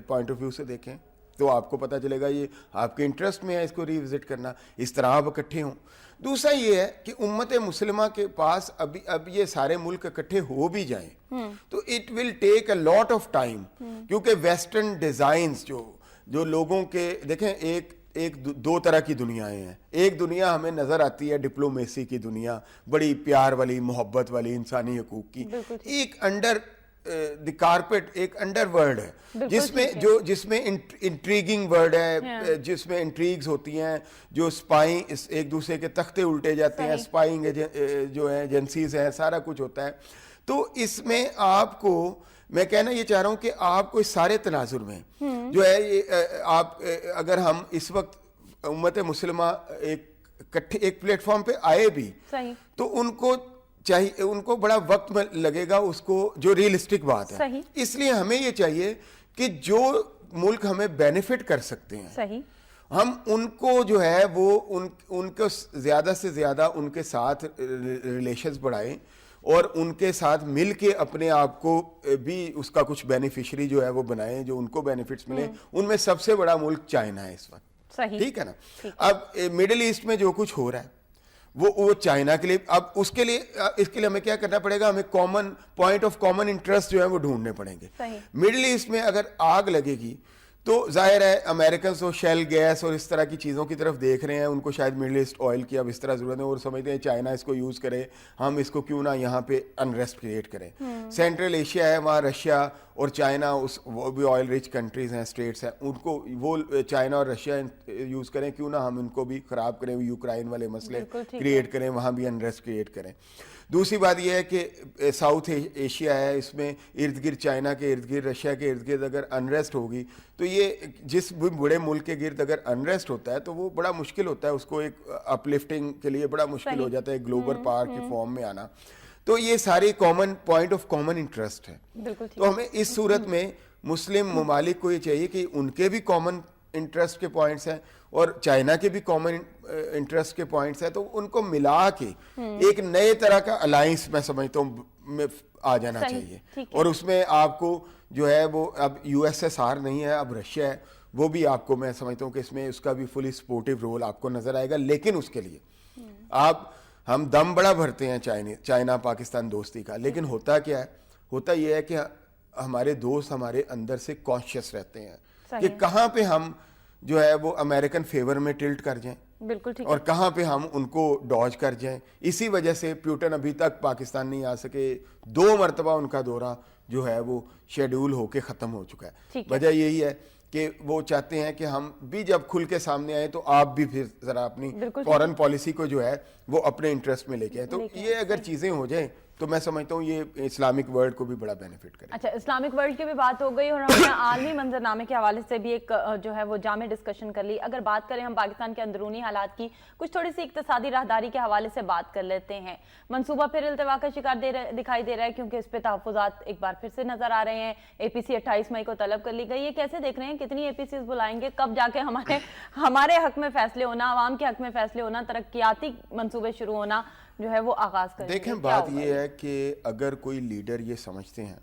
پوائنٹ آف ویو سے دیکھیں تو آپ کو پتہ چلے گا یہ آپ کے انٹرسٹ میں ہے اس کو ری وزٹ کرنا, اس طرح آپ اکٹھے ہوں. دوسرا یہ ہے کہ امت مسلمہ کے پاس اب یہ سارے ملک اکٹھے ہو بھی جائیں تو it will take a lot of time, کیونکہ ویسٹرن ڈیزائنز جو لوگوں کے, دیکھیں ایک دو طرح کی دنیایں ہیں. ایک دنیا ہمیں نظر آتی ہے ڈپلومیسی کی دنیا, بڑی پیار والی, محبت والی, انسانی حقوق کی. ایک انڈر دی کارپیٹ ایک انڈر ورلڈ ہے جس میں انٹریگنگ ورلڈ ہے, جس میں انٹریگز ہوتی ہیں, جو اسپائنگ, ایک دوسرے کے تختے الٹے جاتے ہیں, اسپائنگ جو ہیں ایجنسیز ہیں, سارا کچھ ہوتا ہے. تو اس میں آپ کو میں کہنا یہ چاہ رہا ہوں کہ آپ کو اس سارے تناظر میں جو ہے, آپ اگر ہم اس وقت امت مسلمہ ایک پلیٹ فارم پہ آئے بھی تو ان کو چاہیے, ان کو بڑا وقت لگے گا اس کو, جو ریئلسٹک بات ہے. اس لیے ہمیں یہ چاہیے کہ جو ملک ہمیں بینیفٹ کر سکتے ہیں ہم ان کو جو ہے وہ ان کو زیادہ سے زیادہ ان کے ساتھ ریلیشنز بڑھائیں اور ان کے ساتھ مل کے اپنے آپ کو بھی اس کا کچھ بینیفیشری جو ہے وہ بنائیں جو ان کو بینیفٹس ملیں. ان میں سب سے بڑا ملک چائنا ہے اس وقت, ٹھیک ہے نا. اب مڈل ایسٹ میں جو کچھ ہو رہا ہے وہ چائنا کے لیے, اب اس کے لیے ہمیں کیا کرنا پڑے گا, ہمیں common point of common interest جو ہے وہ ڈھونڈنے پڑیں گے. مڈل ایسٹ میں اگر آگ لگے گی تو ظاہر ہے امریکنز تو شیل گیس اور اس طرح کی چیزوں کی طرف دیکھ رہے ہیں, ان کو شاید مڈل ایسٹ آئل کی اب اس طرح ضرورت ہے اور سمجھتے ہیں چائنا اس کو یوز کرے, ہم اس کو کیوں نہ یہاں پہ انریسٹ کریٹ کریں. سینٹرل ایشیا ہے, وہاں رشیا اور چائنا وہ بھی آئل رچ کنٹریز ہیں, اسٹیٹس ہیں, ان کو وہ چائنا اور رشیا یوز کریں, کیوں نہ ہم ان کو بھی خراب کریں, یوکرائن والے مسئلے کریٹ کریں, وہاں بھی انریسٹ کریٹ کریں. دوسری بات یہ ہے کہ ساؤتھ ایشیا ہے, اس میں ارد گرد چائنا کے ارد گرد رشیا کے ارد گرد اگر انریسٹ ہوگی تو یہ جس بھی بڑے ملک کے گرد اگر انریسٹ ہوتا ہے تو وہ بڑا مشکل ہوتا ہے, اس کو ایک اپ لفٹنگ کے لیے بڑا مشکل ہو جاتا ہے گلوبل پاور کے فارم میں آنا. تو یہ ساری common point of common interest ہے. تو ہمیں اس صورت میں مسلم ممالک کو یہ چاہیے کہ ان کے بھی کامن انٹرسٹ کے پوائنٹس ہیں اور چائنا کے بھی کامن انٹرسٹ کے پوائنٹس ہیں, تو ان کو ملا کے ایک نئے طرح کا الائنس میں سمجھتا ہوں آ جانا چاہیے. اور اس میں آپ کو جو ہے وہ اب یو ایس ایس آر نہیں ہے, اب رشیا ہے, وہ بھی آپ کو میں سمجھتا ہوں کہ اس میں اس کا بھی فلی سپورٹیو رول آپ کو نظر آئے گا. لیکن اس کے لیے ہم دم بڑا بھرتے ہیں چائنا پاکستان دوستی کا, لیکن ہوتا کیا ہے, ہوتا یہ ہے کہ ہمارے دوست ہمارے اندر سے کانشیس رہتے ہیں کہ کہاں پہ ہم جو ہے وہ امریکن فیور میں ٹلٹ کر جائیں اور کہاں پہ ہم ان کو ڈاج کر جائیں. اسی وجہ سے پیوٹن ابھی تک پاکستان نہیں آ سکے, 2 مرتبہ ان کا دورہ جو ہے وہ شیڈول ہو کے ختم ہو چکا ہے. وجہ یہی ہے کہ وہ چاہتے ہیں کہ ہم بھی جب کھل کے سامنے آئیں تو آپ بھی پھر ذرا اپنی فورن پالیسی کو جو ہے وہ اپنے انٹرسٹ میں لے کے آئیں. تو یہ اگر چیزیں ہو جائیں تو میں سمجھتا ہوں یہ اسلامک ورلڈ کو بھی بڑا بینیفٹ کرے. اچھا, اسلامک ورلڈ کی بھی بات ہو گئی اور ہم نے عالمی منظرنامے کے حوالے سے بھی ایک جو ہے وہ جامع ڈسکشن کر لی. اگر بات کریں ہم پاکستان کے اندرونی حالات کی, کچھ تھوڑی سی اقتصادی راہداری کے حوالے سے بات کر لیتے ہیں. منصوبہ پھر التوا کا شکار دکھائی دے رہا ہے کیونکہ اس پہ تحفظات ایک بار پھر سے نظر آ رہے ہیں. اے پی سی 28 مئی کو طلب کر لی گئی ہے. کیسے دیکھ رہے ہیں, کتنی اے پی سیز بلائیں گے, کب جا کے ہمارے حق میں فیصلے ہونا, عوام کے حق میں فیصلے ہونا, ترقیاتی منصوبے شروع ہونا جو ہے وہ آغاز کریں گے؟ دیکھیں بات یہ ہے کہ اگر کوئی لیڈر یہ سمجھتے ہیں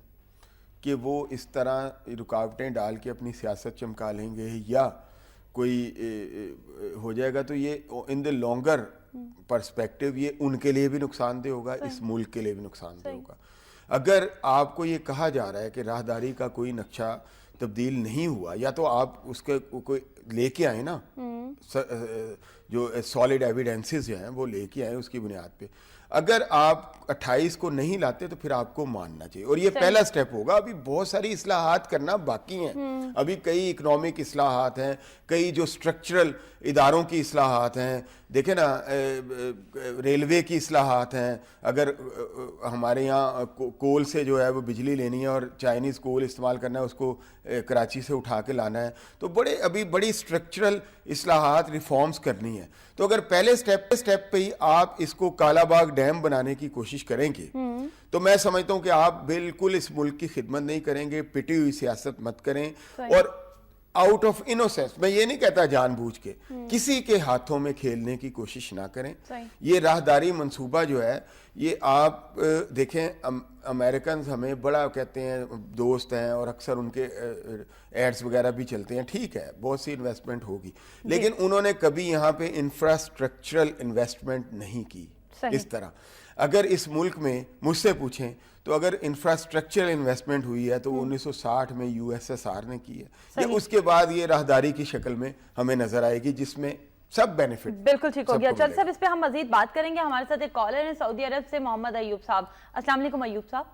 کہ وہ اس طرح رکاوٹیں ڈال کے اپنی سیاست چمکا لیں گے یا کوئی ہو جائے گا, تو یہ ان دی لانگر پرسپیکٹو یہ ان کے لیے بھی نقصان دہ ہوگا, اس ملک کے لیے بھی نقصان دہ ہوگا. اگر آپ کو یہ کہا جا رہا ہے کہ راہداری کا کوئی نقشہ تبدیل نہیں ہوا, یا تو آپ اس کے کوئی لے کے آئیں نا, جو سالڈ ایویڈنسز جو ہیں وہ لے کے آئیں اس کی بنیاد پہ. اگر آپ 28 کو نہیں لاتے تو پھر آپ کو ماننا چاہیے, اور یہ پہلا سٹیپ ہوگا. ابھی بہت ساری اصلاحات کرنا باقی ہیں, ابھی کئی اکنامک اصلاحات ہیں, کئی جو سٹرکچرل اداروں کی اصلاحات ہیں. دیکھیں نا, ریلوے کی اصلاحات ہیں. اگر ہمارے یہاں کول سے جو ہے وہ بجلی لینی ہے اور چائنیز کول استعمال کرنا ہے, اس کو کراچی سے اٹھا کے لانا ہے, تو ابھی بڑی سٹرکچرل اصلاحات ریفارمز کرنی ہے. تو اگر پہلے سٹیپ پہ ہی آپ اس کو کالا باغ ڈیم بنانے کی کوشش کریں گے تو میں سمجھتا ہوں کہ آپ بالکل اس ملک کی خدمت نہیں کریں گے. پٹی ہوئی سیاست مت کریں, اور آؤٹ آف انوسینس, میں یہ نہیں کہتا جان بوجھ کے, کسی کے ہاتھوں میں کھیلنے کی کوشش نہ کریں. یہ راہداری منصوبہ جو ہے یہ آپ دیکھیں, امریکنز ہمیں بڑا کہتے ہیں, دوست ہیں, اور اکثر ان کے ایڈز وغیرہ بھی چلتے ہیں. ٹھیک ہے, بہت سی انویسٹمنٹ ہوگی, لیکن انہوں نے کبھی یہاں پہ انفراسٹرکچرل انویسٹمنٹ نہیں کی اس طرح. اگر اس ملک میں مجھ سے پوچھیں تو اگر انفراسٹرکچرل انویسٹمنٹ ہوئی ہے تو 1960 میں یو ایس ایس آر نے کی ہے, یا اس کے بعد یہ راہداری کی شکل میں ہمیں نظر آئے گی, جس میں سب بینیفٹ. بالکل ٹھیک ہو گیا. چل صاحب, اس پہ ہم مزید بات کریں گے. ہمارے ساتھ ایک کالر ہے سعودی عرب سے, محمد ایوب صاحب. السلام علیکم ایوب صاحب.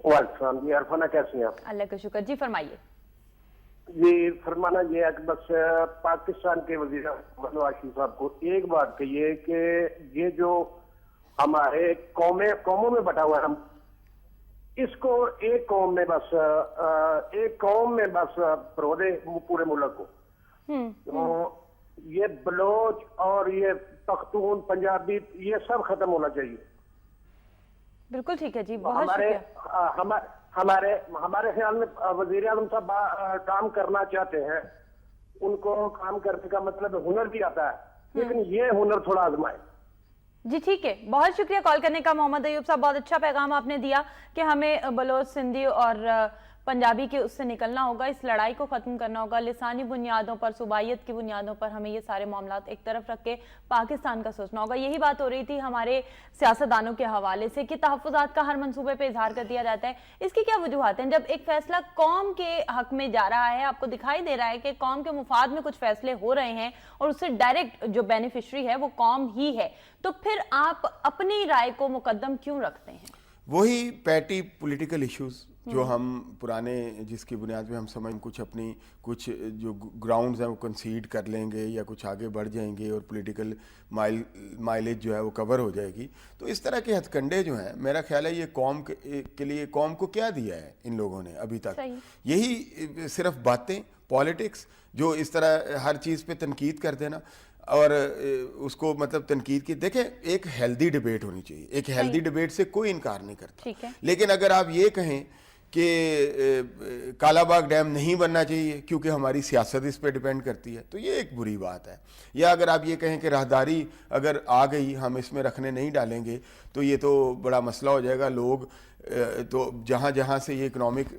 وعلیکم السلام جی. عرفانہ کیسی ہیں آپ؟ اللہ کا شکر جی, فرمائیے. جی فرمانا یہ ہے کہ بس پاکستان کے وزیر اعظم نواز شریف صاحب کو ایک بات کہیے کہ یہ جو ہمارے قوموں میں بٹا ہوا ہے, ہم اس کو ایک قوم میں بس پرو دے پورے ملک کو. یہ بلوچ اور یہ پختون, پنجابی, یہ سب ختم ہونا چاہیے. بالکل ٹھیک ہے جی, بہت شکریہ. ہمارے خیال میں وزیر اعظم صاحب کام کرنا چاہتے ہیں, ان کو کام کرنے کا مطلب ہنر بھی آتا ہے، لیکن یہ ہنر تھوڑا آزمائے. جی ٹھیک ہے، بہت شکریہ کال کرنے کا محمد ایوب صاحب. بہت اچھا پیغام آپ نے دیا کہ ہمیں بلوچ، سندھی اور پنجابی کے اس سے نکلنا ہوگا، اس لڑائی کو ختم کرنا ہوگا. لسانی بنیادوں پر، صوبائیت کی بنیادوں پر ہمیں یہ سارے معاملات ایک طرف رکھ کے پاکستان کا سوچنا ہوگا. یہی بات ہو رہی تھی ہمارے سیاستدانوں کے حوالے سے کہ تحفظات کا ہر منصوبے پہ اظہار کر دیا جاتا ہے. اس کی کیا وجوہات ہیں؟ جب ایک فیصلہ قوم کے حق میں جا رہا ہے، آپ کو دکھائی دے رہا ہے کہ قوم کے مفاد میں کچھ فیصلے ہو رہے ہیں اور اس سے ڈائریکٹ جو بینیفیشری ہے وہ قوم ہی ہے، تو پھر آپ اپنی رائے کو مقدم کیوں رکھتے ہیں؟ وہی پیٹی پولیٹیکل ایشوز جو ہم پرانے، جس کی بنیاد پہ ہم سمجھ کچھ جو گراؤنڈز ہیں وہ کنسیڈ کر لیں گے یا کچھ آگے بڑھ جائیں گے اور پولیٹیکل مائلیج جو ہے وہ کور ہو جائے گی. تو اس طرح کے ہتھ کنڈے جو ہیں، میرا خیال ہے یہ قوم کے لیے، قوم کو کیا دیا ہے ان لوگوں نے ابھی تک؟ یہی صرف باتیں، پالیٹکس، جو اس طرح ہر چیز پہ تنقید کر دینا اور اس کو مطلب تنقید کی. دیکھیں، ایک ہیلدی ڈیبیٹ ہونی چاہیے، ایک ہیلدی ڈیبیٹ سے کوئی انکار نہیں کرتا، لیکن اگر آپ یہ کہیں کہ کالا باغ ڈیم نہیں بننا چاہیے کیونکہ ہماری سیاست اس پہ ڈیپینڈ کرتی ہے، تو یہ ایک بری بات ہے. یا اگر آپ یہ کہیں کہ راہداری اگر آ گئی ہم اس میں رکھنے نہیں ڈالیں گے تو یہ تو بڑا مسئلہ ہو جائے گا. لوگ تو جہاں سے یہ اکنامک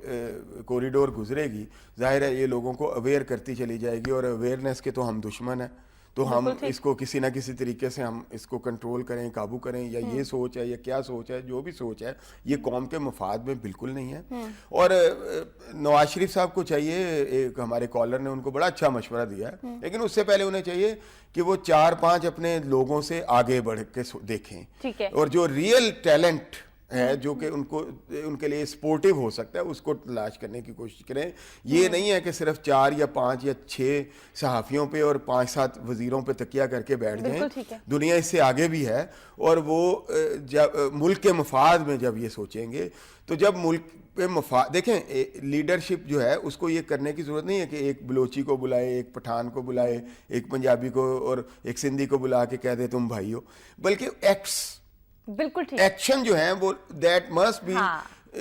کوریڈور گزرے گی، ظاہر ہے یہ لوگوں کو اویئر کرتی چلی جائے گی، اور اویئرنیس کے تو ہم دشمن ہیں. تو ہم اس کو کسی نہ کسی طریقے سے ہم اس کو کنٹرول کریں، قابو کریں. یا یہ سوچ ہے یا کیا سوچ ہے، جو بھی سوچ ہے، یہ قوم کے مفاد میں بالکل نہیں ہے. اور نواز شریف صاحب کو چاہیے، ایک ہمارے کالر نے ان کو بڑا اچھا مشورہ دیا ہے، لیکن اس سے پہلے انہیں چاہیے کہ وہ 4-5 اپنے لوگوں سے آگے بڑھ کے دیکھیں، اور جو ریئل ٹیلنٹ ہے جو کہ ان کے لیے سپورٹیو ہو سکتا ہے اس کو تلاش کرنے کی کوشش کریں. یہ نہیں ہے کہ صرف 4 یا 5 یا 6 صحافیوں پہ اور 5-7 وزیروں پہ تکیہ کر کے بیٹھ جائیں. دنیا اس سے آگے بھی ہے، اور وہ جب ملک کے مفاد میں جب یہ سوچیں گے تو جب ملک پہ مفاد، دیکھیں لیڈرشپ جو ہے اس کو یہ کرنے کی ضرورت نہیں ہے کہ ایک بلوچی کو بلائے، ایک پٹھان کو بلائے، ایک پنجابی کو اور ایک سندھی کو بلا کے کہہ دے تم بھائی ہو، بلکہ ایکٹس، بالکل ٹھیک، ایکشن جو ہیں وہ that must be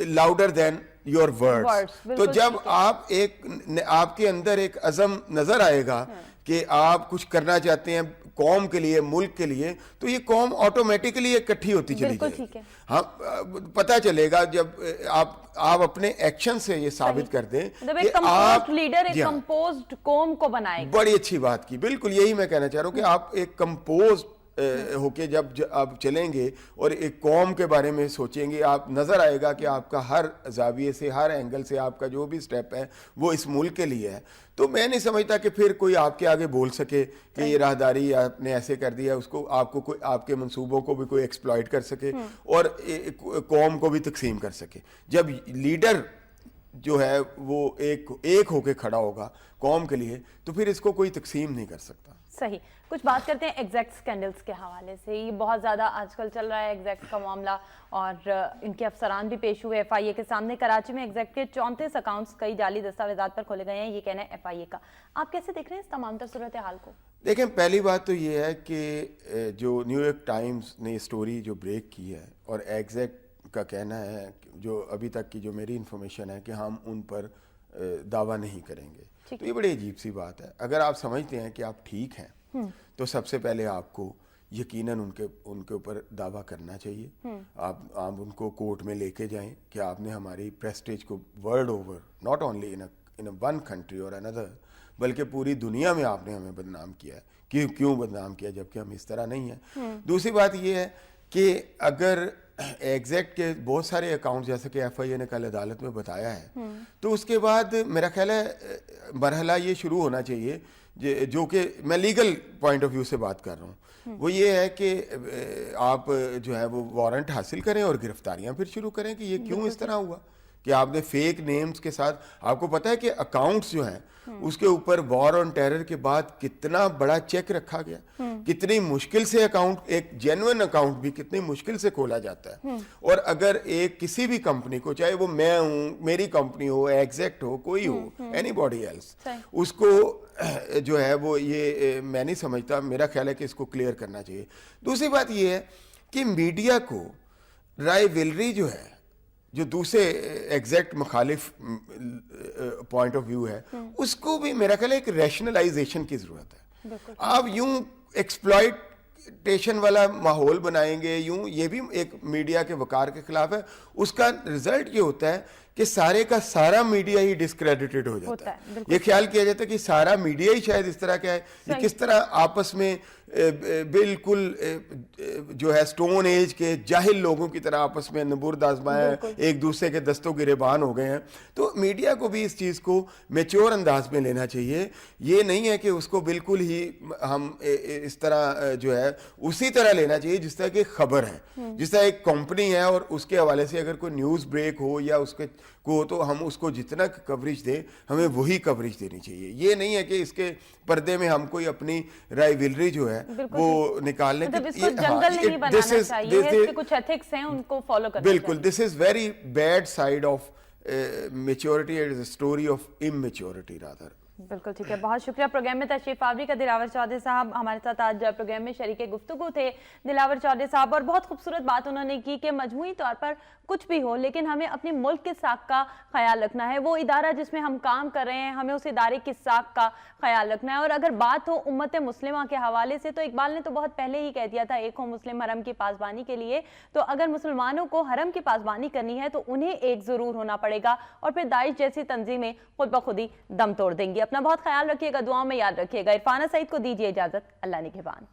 louder than your words. تو جب آپ کے اندر ایک عزم نظر آئے گا کہ آپ کچھ کرنا چاہتے ہیں قوم کے لیے، ملک کے لیے، تو یہ قوم آٹومیٹکلی اکٹھی ہوتی چلی جائے گی. ہاں، پتہ چلے گا جب آپ اپنے ایکشن سے یہ ثابت کر دیں کہ آپ لیڈر ایک کمپوزڈ قوم کو بنائے گا. بڑی اچھی بات کی، بالکل یہی میں کہنا چاہ رہا ہوں کہ آپ ایک کمپوزڈ ہو کے جب آپ چلیں گے اور ایک قوم کے بارے میں سوچیں گے، آپ نظر آئے گا کہ آپ کا ہر زاویے سے، ہر اینگل سے آپ کا جو بھی سٹیپ ہے وہ اس ملک کے لیے ہے. تو میں نہیں سمجھتا کہ پھر کوئی آپ کے آگے بول سکے کہ یہ راہداری آپ نے ایسے کر دیا، اس کو آپ کو کوئی، آپ کے منصوبوں کو بھی کوئی ایکسپلائٹ کر سکے اور قوم کو بھی تقسیم کر سکے. جب لیڈر جو ہے وہ ایک ہو کے کھڑا ہوگا قوم کے لیے تو پھر اس کو کوئی تقسیم نہیں کر سکتا. صحیح. کچھ بات کرتے ہیں ایگزیکٹ سکینڈلز کے حوالے سے. یہ بہت زیادہ آج کل چل رہا ہے ایگزیکٹ کا معاملہ، اور ان کے افسران بھی پیش ہوئے ایف آئی اے کے سامنے. کراچی میں ایگزیکٹ کے 34 اکاؤنٹس کئی جعلی دستاویزات پر کھولے گئے ہیں، یہ کہنا ہے ایف آئی اے کا. آپ کیسے دیکھ رہے ہیں اس تمام تر صورتحال کو؟ دیکھیں، پہلی بات تو یہ ہے کہ جو نیو یارک ٹائمز نے اسٹوری جو بریک کی ہے، اور ایگزیکٹ کا کہنا ہے، جو ابھی تک کی جو میری انفارمیشن ہے کہ ہم ان پر دعویٰ نہیں کریں گے، تو یہ بڑی عجیب سی بات ہے. اگر آپ سمجھتے ہیں کہ آپ ٹھیک ہیں تو سب سے پہلے آپ کو یقیناً ان کے اوپر دعویٰ کرنا چاہیے. آپ ان کو کورٹ میں لے کے جائیں کہ آپ نے ہماری پریسٹیج کو world over, not only in one country اور اندر، بلکہ پوری دنیا میں آپ نے ہمیں بدنام کیا ہے. کیوں بدنام کیا جبکہ ہم اس طرح نہیں ہیں. دوسری بات یہ ہے کہ اگر ایگزیکٹ کے بہت سارے اکاؤنٹ، جیسا کہ ایف آئی اے نے کل عدالت میں بتایا ہے، تو اس کے بعد میرا خیال ہے مرحلہ یہ شروع ہونا چاہیے، جو کہ میں لیگل پوائنٹ آف ویو سے بات کر رہا ہوں، وہ یہ ہے کہ آپ جو ہے وہ وارنٹ حاصل کریں اور گرفتاریاں پھر شروع کریں کہ یہ کیوں اس طرح ہوا کہ آپ نے فیک نیمز کے ساتھ. آپ کو پتہ ہے کہ اکاؤنٹس جو ہیں اس کے اوپر وار آن ٹیرر کے بعد کتنا بڑا چیک رکھا گیا، کتنی مشکل سے اکاؤنٹ، ایک جینوئن اکاؤنٹ بھی کتنی مشکل سے کھولا جاتا ہے. اور اگر ایک کسی بھی کمپنی کو، چاہے وہ میں ہوں، میری کمپنی ہو، ایگزیکٹ ہو، کوئی ہو، اینی باڈی ایلس، اس کو جو ہے وہ یہ میں نہیں سمجھتا، میرا خیال ہے کہ اس کو کلیئر کرنا چاہیے. دوسری بات یہ ہے کہ میڈیا کو رائے ویلری جو ہے، جو دوسرے ایگزیکٹ مخالف پوائنٹ آف ویو ہے اس کو بھی میرا خیال ہے ایک ریشنلائزیشن کی ضرورت ہے. آپ یوں ایکسپلائٹیشن والا ماحول بنائیں گے یوں, یہ بھی ایک میڈیا کے وقار کے خلاف ہے. اس کا رزلٹ یہ ہوتا ہے کہ سارے کا سارا میڈیا ہی ڈسکریڈیٹڈ ہو جاتا ہے. یہ خیال کیا جاتا ہے کہ سارا میڈیا ہی شاید اس طرح کا ہے. یہ کس طرح آپس میں بالکل جو ہے سٹون ایج کے جاہل لوگوں کی طرح آپس میں نبرد آزمائے ایک دوسرے کے دستوں گریبان ہو گئے ہیں. تو میڈیا کو بھی اس چیز کو میچور انداز میں لینا چاہیے. یہ نہیں ہے کہ اس کو بالکل ہی ہم اس طرح جو ہے اسی طرح لینا چاہیے جس طرح کی خبر ہے. جس طرح ایک کمپنی ہے اور اس کے حوالے سے اگر کوئی نیوز بریک ہو یا اس کے کو, تو ہم اس کو جتنا کوریج دیں ہمیں وہی کوریج دینی چاہیے. یہ نہیں ہے کہ اس کے پردے میں ہم کوئی اپنی رائیولری جو ہے وہ نکال لیں. اس کو جنگل نہیں بنانا چاہیے, اس کے کچھ ایتھکس ہیں ان کو فالو کرنا چاہیے. بالکل, this is very bad side of maturity, it is a story of immaturity rather. بالکل ٹھیک ہے, بہت شکریہ. پروگرام میں تشریف آوری کا دلاور چودھری صاحب ہمارے ساتھ آج پروگرام میں شریک گفتگو تھے دلاور چودھری صاحب, اور بہت خوبصورت بات انہوں نے کی کہ مجموعی طور پر کچھ بھی ہو لیکن ہمیں اپنے ملک کے ساکھ کا خیال رکھنا ہے. وہ ادارہ جس میں ہم کام کر رہے ہیں ہمیں اس ادارے کی ساکھ کا خیال رکھنا ہے. اور اگر بات ہو امت مسلمہ کے حوالے سے تو اقبال نے تو بہت پہلے ہی کہہ دیا تھا ایک ہو مسلم حرم کی پاسبانی کے لیے. تو اگر مسلمانوں کو حرم کی پاسبانی کرنی ہے تو انہیں ایک ضرور ہونا پڑے گا, اور پھر داعش جیسی تنظیمیں خود بخود ہی دم توڑ دیں گی. اپنا بہت خیال رکھیے گا, دعاؤں میں یاد رکھیے گا. عرفانہ سعید کو دیجیے اجازت, اللہ نگہبان.